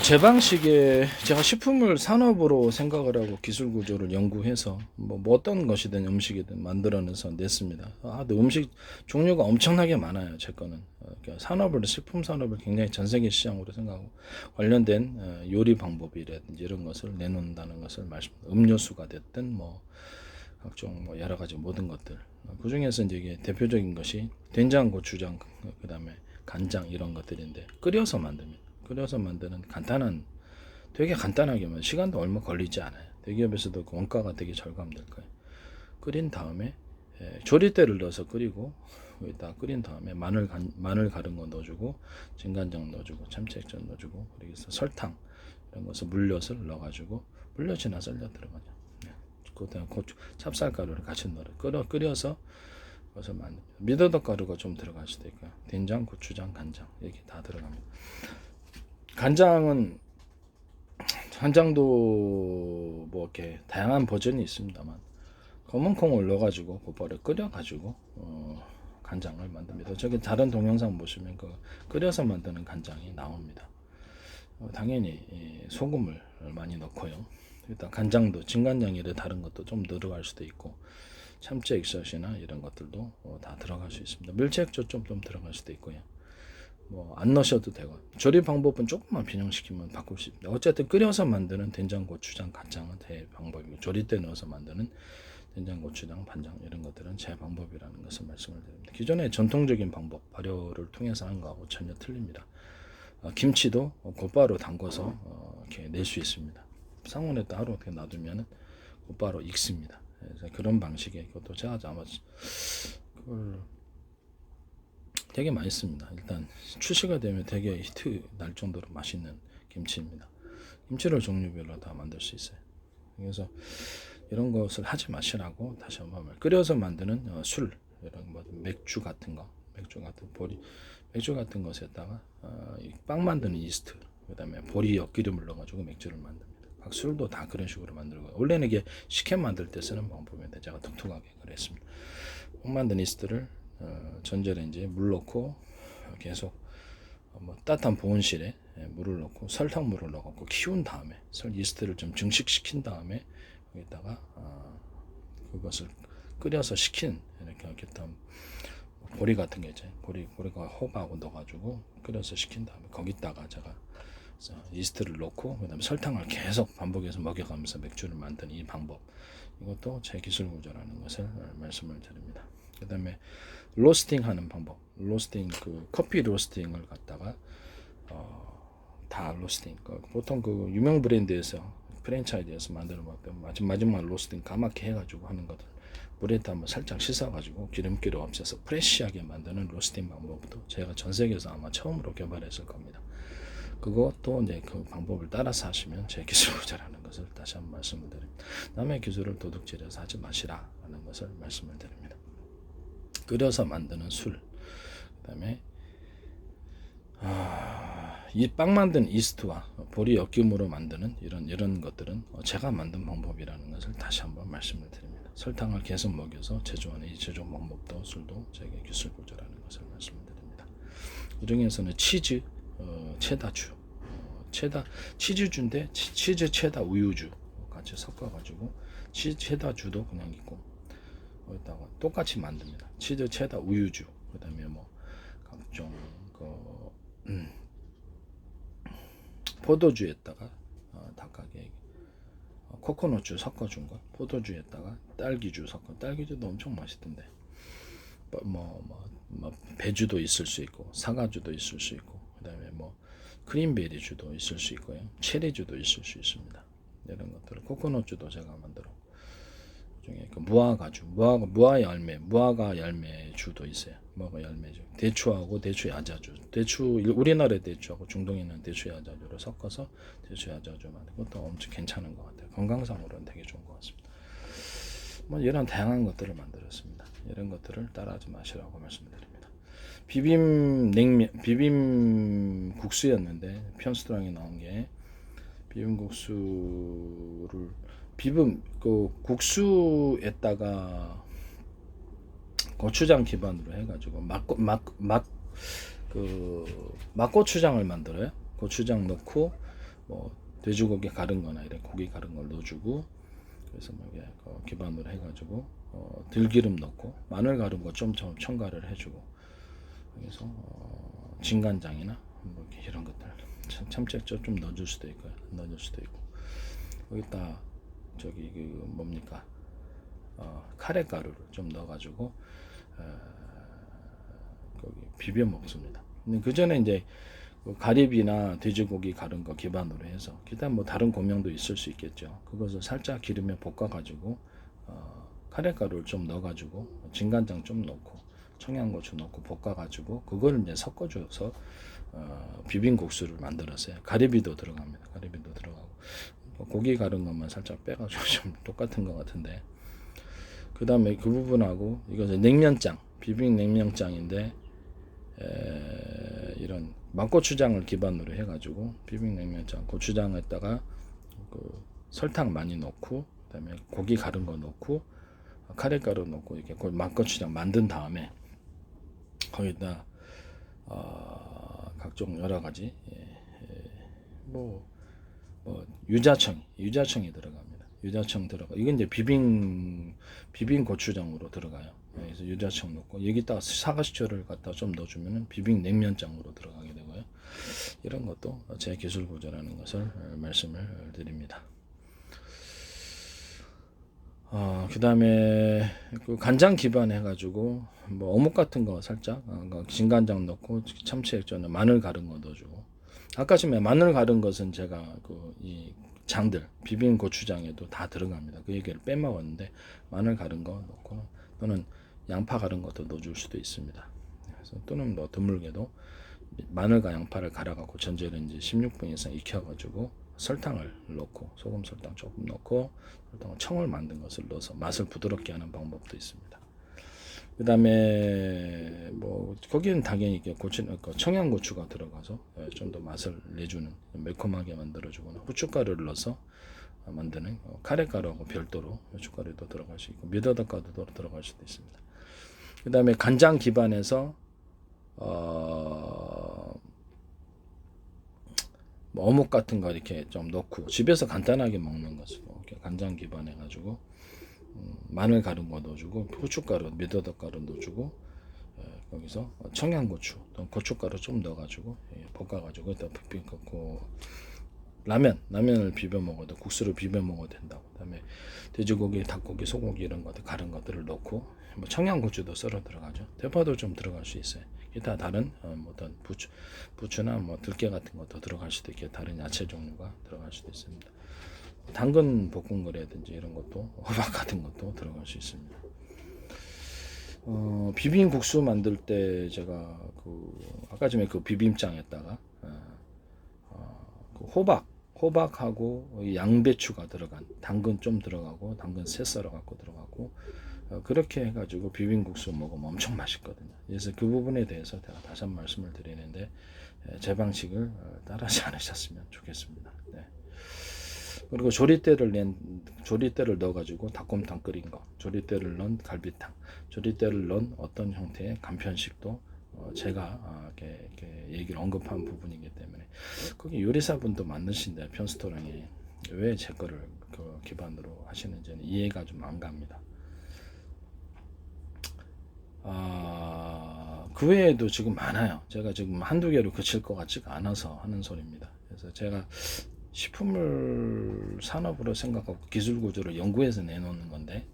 제 방식에 제가 식품을 산업으로 생각을 하고 기술 구조를 연구해서 뭐 어떤 것이든 음식이든 만들어내서 냈습니다. 근데 음식 종류가 엄청나게 많아요. 제 거는 그러니까 산업을 식품 산업을 굉장히 전 세계 시장으로 생각하고 관련된 요리 방법이라든지 이런 것을 내놓는다는 것을 말씀. 음료수가 됐든 뭐 각종 뭐 여러 가지 모든 것들. 그 중에서 이제 이게 대표적인 것이 된장, 고추장, 그다음에 간장 이런 것들인데 끓여서 만듭니다. 끓여서 만드는 간단한 되게 간단하게 만 시간도 얼마 걸리지 않아요. 대기업에서도 그 원가가 되게 절감될 거예요. 끓인 다음에 조리대를 넣어서 끓이고 여기다 끓인 다음에 마늘 가른 거 넣어주고 진간장 넣어주고 참치액젓 넣어주고 그리고 설탕 이런 것을 물엿을 넣어가지고 물엿이나 썰려 들어가죠. 그다음 고추 찹쌀가루를 같이 끓여서 그것을 만듭니다. 미더덕 가루가 좀 들어갈 수도 있고요. 된장, 고추장, 간장 이렇게 다 들어갑니다. 간장도 뭐 이렇게 다양한 버전이 있습니다만 검은 콩을 넣어가지고 곧바로 끓여가지고 간장을 만듭니다. 저기 다른 동영상 보시면 그 끓여서 만드는 간장이 나옵니다. 당연히 소금을 많이 넣고요. 일단 간장도 진간장이나 다른 것도 좀 들어갈 수도 있고 참치 액젓이나 이런 것들도 다 들어갈 수 있습니다. 멸치 액젓 좀 들어갈 수도 있고요. 뭐 안 넣으셔도 되고 조리 방법은 조금만 변형시키면 바꿀 수 있습니다. 어쨌든 끓여서 만드는 된장, 고추장, 간장은 제 방법이고 조리 때 넣어서 만드는 된장, 고추장, 간장 이런 것들은 제 방법이라는 것을 말씀을 드립니다. 기존의 전통적인 방법 발효를 통해서 하는 거하고 전혀 틀립니다. 김치도 곧바로 담궈서 이렇게 낼 수 있습니다. 상온에다 하루 이렇게 놔두면 곧바로 익습니다. 그래서 그런 방식의 것도 제가 아마 그걸 되게 맛있습니다. 일단 출시가 되면 되게 히트 날 정도로 맛있는 김치입니다. 김치를 종류별로 다 만들 수 있어요. 그래서 이런 것을 하지 마시라고 다시 한번 끓여서 만드는 술 이런 뭐 맥주 같은 거 맥주 같은 것에다가 빵 만드는 이스트 그다음에 보리 엿기름을 넣어가지고 맥주를 만듭니다. 술도 다 그런 식으로 만들고 원래는 이게 식혜 만들 때 쓰는 방법인데 제가 독특하게 그랬습니다. 빵 만든 이스트를 전자레인지에 물 넣고 계속 뭐 따뜻한 보온실에 물을 넣고 설탕물을 넣고 키운 다음에 이스트를 좀 증식시킨 다음에 여기다가 그것을 끓여서 식힌 이렇게 보리 같은 게 이제 보리가 호박하고 넣어가지고 끓여서 식힌 다음에 거기다가 제가 이스트를 넣고 그다음에 설탕을 계속 반복해서 먹여가면서 맥주를 만드는 이 방법 이것도 제 기술 구조라는 것을 말씀을 드립니다. 그다음에 로스팅 하는 방법 그 커피 로스팅을 갖다가 다 로스팅 보통 그 유명 브랜드에서 프랜차이즈에서 만드는 것들 마지막 로스팅 까맣게 해가지고 하는 것들 물에다 한번 살짝 씻어가지고 기름기를 없애서 프레시하게 만드는 로스팅 방법도 제가 전 세계에서 아마 처음으로 개발했을 겁니다. 그것도 이제 그 방법을 따라서 하시면 제 기술 구조라는 것을 다시 한번 말씀을 드립니다. 남의 기술을 도둑질해서 하지 마시라라는 것을 말씀을 드립니다. 끓여서 만드는 술, 그다음에 이 빵 만든 이스트와 보리 엿김으로 만드는 이런 것들은 제가 만든 방법이라는 것을 다시 한번 말씀을 드립니다. 설탕을 계속 먹여서 제조하는 이 제조 방법도 술도 제게 기술 구조라는 것을 말씀을 드립니다. 그 중에서는 치즈, 체다주, 치즈주인데 치즈 체다 우유주 같이 섞어가지고 체다주도 그냥 있고 거기다가 똑같이 만듭니다. 치즈 체다 우유주 그다음에 뭐 각종 포도주에다가 닭가게 코코넛주 섞어준 거 포도주에다가 딸기주 섞어 딸기주도 엄청 맛있던데 뭐 배주도 있을 수 있고 사과주도 있을 수 있고 그다음에 뭐 크림베리주도 있을 수 있고요 체리주도 있을 수 있습니다. 이런 것들을 코코넛주도 제가 만들어 중에 그 무화과 열매주도 있어요. 무화과 열매주, 대추하고 대추 야자주, 우리나라의 대추하고 중동에 있는 대추 야자주를 섞어서 대추 야자주 만든 것도 엄청 괜찮은 것 같아요. 건강상으로는 되게 좋은 것 같습니다. 뭐 이런 다양한 것들을 만들었습니다. 이런 것들을 따라하지 마시라고 말씀드립니다. 비빔 국수였는데 편스토랑에 나온 게 비빔 국수를 그 국수에다가 고추장 기반으로 해가지고 막고추장을 만들어요. 고추장 넣고 뭐 돼지고기 가른 거나 이런 고기 가른 걸 넣어주고, 그래서 뭐 이게 기반으로 해가지고 들기름 넣고 마늘 가른 거 좀 첨가를 해주고, 그래서 진간장이나 뭐 이런 것들 참치액젓 좀 넣어줄 수도 있고 안 넣어줄 수도 있고, 거기다 저기 그 뭡니까 카레가루를 좀 넣어가지고 거기 비벼 먹습니다. 근데 그 전에 이제 가리비나 돼지고기 가른 거 기반으로 해서 기타 뭐 다른 고명도 있을 수 있겠죠. 그것을 살짝 기름에 볶아가지고 카레가루를 좀 넣어가지고 진간장 좀 넣고 청양고추 넣고 볶아가지고 그걸 이제 섞어줘서 비빔국수를 만들었어요. 가리비도 들어갑니다. 가리비도 들어가고 고기 가른 것만 살짝 빼가지고 좀 똑같은 것 같은데, 그 다음에 그 부분하고 이것은 냉면장, 비빔 냉면장인데 이런 맛고추장을 기반으로 해가지고 비빔 냉면장 고추장에다가 그 설탕 많이 넣고 그다음에 고기 가른 거 넣고 카레가루 넣고 이렇게 맛고추장 만든 다음에 거기다 각종 여러 가지 뭐 유자청이 들어갑니다. 유자청 들어가. 이건 이제 비빔 고추장으로 들어가요. 그래서 유자청 넣고 여기다가 사과식초를 갖다 좀 넣어주면은 비빔 냉면장으로 들어가게 되고요. 이런 것도 제 기술 구조라는 것을 말씀을 드립니다. 그 다음에 그 간장 기반 해가지고 뭐 어묵 같은 거 살짝 진간장 넣고 참치액젓 마늘 가른 거 넣어주고, 아까 전에 마늘 가른 것은 제가 이 장들 비빔 고추장에도 다 들어갑니다. 그 얘기를 빼먹었는데 마늘 가른 거 넣고 또는 양파 가른 것도 넣어줄 수도 있습니다. 그래서 또는 뭐 드물게도 마늘과 양파를 갈아갖고 전자레인지 16분 이상 익혀가지고 설탕을 넣고 소금 설탕 조금 넣고 청을 만든 것을 넣어서 맛을 부드럽게 하는 방법도 있습니다. 그 다음에 뭐 거기는 당연히 청양고추가 들어가서 좀 더 맛을 내주는 매콤하게 만들어주거나 후춧가루를 넣어서 만드는 카레가루하고 별도로 후춧가루도 들어갈 수 있고 미더덕가루도 들어갈 수도 있습니다. 그 다음에 간장 기반에서 뭐 어묵 같은 거 이렇게 좀 넣고 집에서 간단하게 먹는 것으로 이렇게 간장 기반해 가지고 마늘 가른 거 넣어주고 후춧가루 미더덕가루 넣어주고 거기서 청양고추 또 고춧가루 좀 넣어가지고 볶아가지고 또 그 라면을 비벼 먹어도 국수를 비벼 먹어도 된다고. 그다음에 돼지고기, 닭고기, 소고기 이런 것들 가른 것들을 넣고 뭐 청양고추도 썰어 들어가죠. 대파도 좀 들어갈 수 있어요. 기타 다른 어떤 부추나 뭐 들깨 같은 것도 들어갈 수도 있게 다른 야채 종류가 들어갈 수도 있습니다. 당근 볶음거리라든지 이런 것도 호박 같은 것도 들어갈 수 있습니다. 비빔국수 만들 때 제가 아까 전에 그 비빔장에다가 그 호박하고 양배추가 들어간 당근 좀 들어가고 당근 새 썰어 갖고 들어가고 그렇게 해가지고 비빔국수 먹으면 엄청 맛있거든요. 그래서 그 부분에 대해서 제가 다시 한번 말씀을 드리는데 제 방식을 따라하지 않으셨으면 좋겠습니다. 네. 그리고 조리대를 넣어가지고 닭곰탕 끓인 거, 조리대를 넣은 갈비탕, 조리대를 넣은 어떤 형태의 간편식도 제가 이렇게 얘기를 언급한 부분이기 때문에 거기 요리사분도 많으신데 편스토랑에 왜 제 거를 기반으로 하시는지는 이해가 좀 안 갑니다. 그 외에도 지금 많아요. 제가 지금 한두 개로 그칠 것 같지가 않아서 하는 소리입니다. 그래서 제가 식품을 산업으로 생각하고 기술 구조를 연구해서 내놓는 건데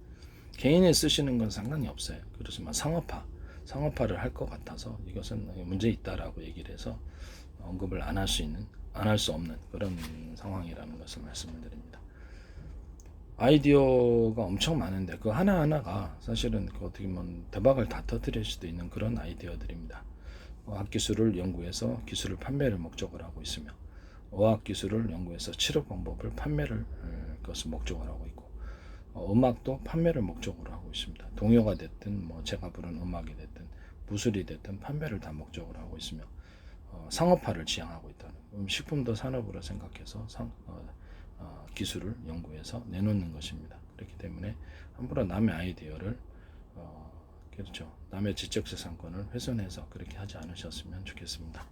개인이 쓰시는 건 상관이 없어요. 그렇지만 상업화를 할 것 같아서 이것은 문제 있다라고 얘기를 해서 언급을 안 할 수 없는 그런 상황이라는 것을 말씀을 드립니다. 아이디어가 엄청 많은데 그 하나하나가 사실은 어떻게 보면 대박을 다 터뜨릴 수도 있는 그런 아이디어들입니다. 과학기술을 연구해서 기술을 판매를 목적으로 하고 있으며 어학기술을 연구해서 치료 방법을 판매를 그것을 목적으로 하고 있고 음악도 판매를 목적으로 하고 있습니다. 동요가 됐든 뭐 제가 부르는 음악이 됐든 무술이 됐든 판매를 다 목적으로 하고 있으며 상업화를 지향하고 있다는 식품도 산업으로 생각해서 기술을 연구해서 내놓는 것입니다. 그렇기 때문에 함부로 남의 아이디어를 그렇죠. 남의 지적재산권을 훼손해서 그렇게 하지 않으셨으면 좋겠습니다.